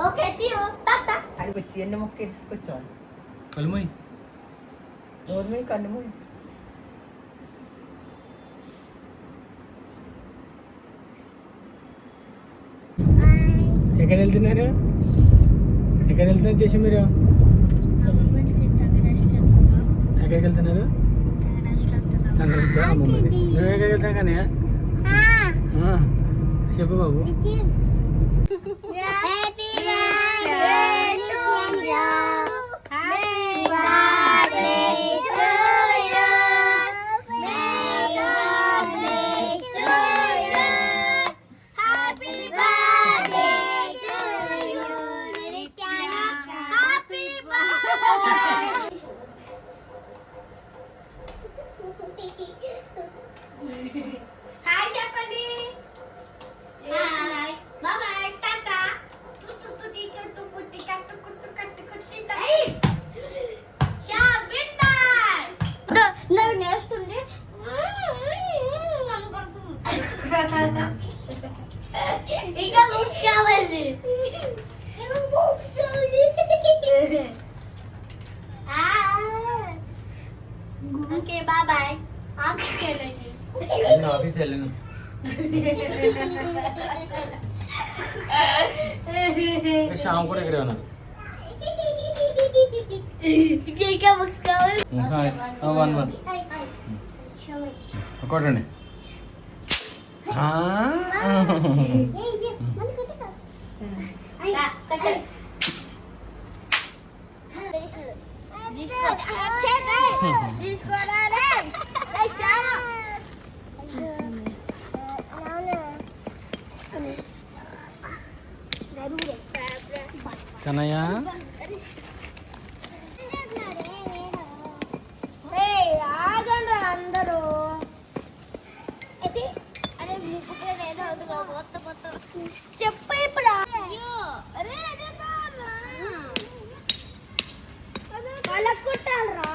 Okay see you Tata. అది వచ్చి ఎన్ని మొక్క తీసుకొచ్చావు? కలుమోయ్ నోర్మే కన్నుమోయ్. ఎక్కడ వెళ్తున్నారు? ఎక్కడ వెళ్తున్నారు చేసి మీరు? ఎక్కడికి వెళ్తున్నారు? అమ్మమ్మని. నువ్వు ఎక్కడికి వెళ్తావు కానీ చెప్పు బాబు. హాయ్ చెప్పండి. Hi bye tata. తుతుతి కట్టు కుట్టి కట్టు కుట్టు కట్టు కుట్టి తై యా విన్నర్. నాకు నేస్తుంది. ఇంకా బుక్స్ కావాలి. Okay bye bye. ఆఫీస్ వెళ్ళను. శ్యామ్ కూడా ఇక్కడే ఉన్నారు. ఇంకా బుక్స్ కావాలి. 1 కొట్టండి. కన్నయ్య అందరూ అరే ముగ్గురు కొత్త చెప్పు ఇప్పుడు. వాళ్ళకు కుట్టాలరా.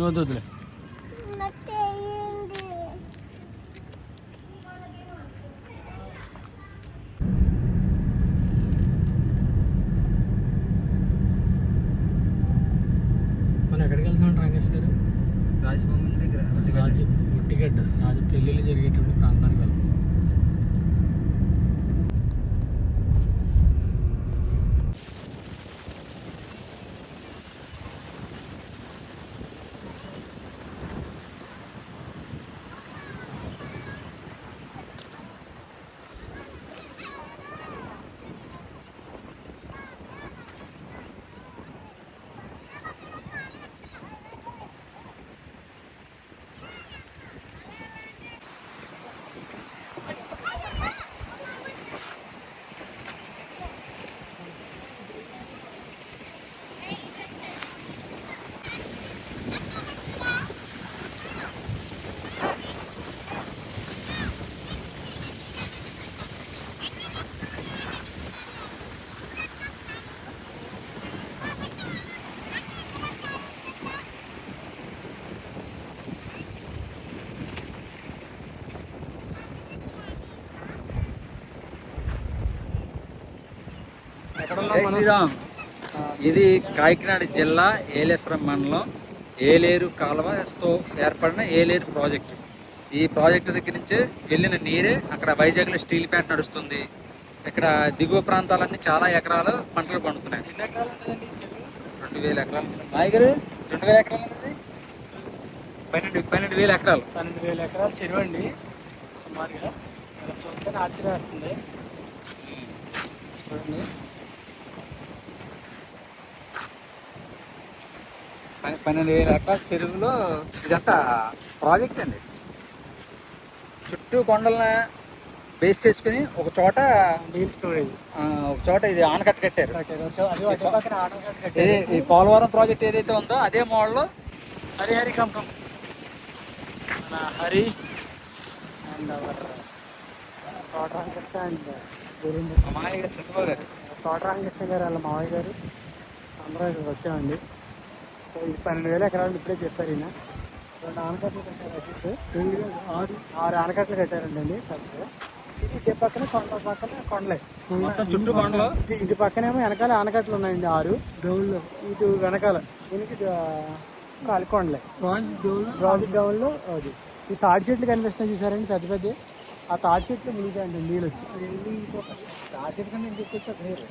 వద్దులే. మనం ఎక్కడికి వెళ్తున్నాం రాకేష్ గారు? రాజభవన్ దగ్గర టికెట్ రాజు పెళ్ళిళ్ళు జరిగేటువంటి ప్రాంతానికి వెళ్తాం. శ్రీరామ్, ఇది కాకినాడ జిల్లా ఏలేశ్వరం మండలం ఏలేరు కాలువతో ఏర్పడిన ఏలేరు ప్రాజెక్టు. ఈ ప్రాజెక్టు దగ్గర నుంచి వెళ్ళిన నీరే అక్కడ వైజాగ్లో స్టీల్ ప్లాంట్ నడుస్తుంది. ఇక్కడ దిగువ ప్రాంతాలన్నీ చాలా ఎకరాలు పంటలు పండుతున్నాయి. 2000 ఎకరాలు. నాయగారు 2000 ఎకరాలు అనేది 12,000 ఎకరాలు. 12,000 ఎకరాలు చెరువు అండి సుమారుగా. చూస్తే ఆశ్చర్యం వేస్తుంది. చూడండి, 12,000 ఎకరాల చెరువులో ఇదంతా ప్రాజెక్ట్ అండి. చుట్టూ కొండలను బేస్ చేసుకుని ఒక చోట నీల్ స్టోరేజ్, ఒక చోట ఇది ఆనకట్ట కట్టారు. ఈ పోలవరం ప్రాజెక్ట్ ఏదైతే ఉందో అదే మోడల్లో హరి కంపం మన హరి అండ్ అవర్ తోట రామకృష్ణ అండ్ గురుండు మా మామయ్య గారు చంద్రబాబు గారు. తోట రామకృష్ణ గారు వాళ్ళ మావయ్య గారు అందరూ ఇక్కడికి వచ్చామండి. సో ఇది 12,000 ఎకరాలు ఇప్పుడే చెప్పారు ఈయన. 2 ఆనకట్టలు కట్టారు. అటు 6 ఆనకట్టలు కట్టారండి పెద్దగా. ఇటు పక్కన కొండలే మొత్తం చుట్టూ కొండలు. ఇటు పక్కనేమో వెనకాల ఆనకట్టలు ఉన్నాయండి 6 డౌన్లో. ఇటు వెనకాల దీనికి కాలికొండలే ప్రాజెక్ట్ డౌన్లో. అది ఈ తాడి చెట్లు కనిపిస్తున్నాయి చూసారండి పెద్ద పెద్ద. ఆ తాడి చెట్లు మునిగాయండి నీళ్ళు వచ్చి. తాటి చెట్టు కన్నా ఇంకొక నీరు.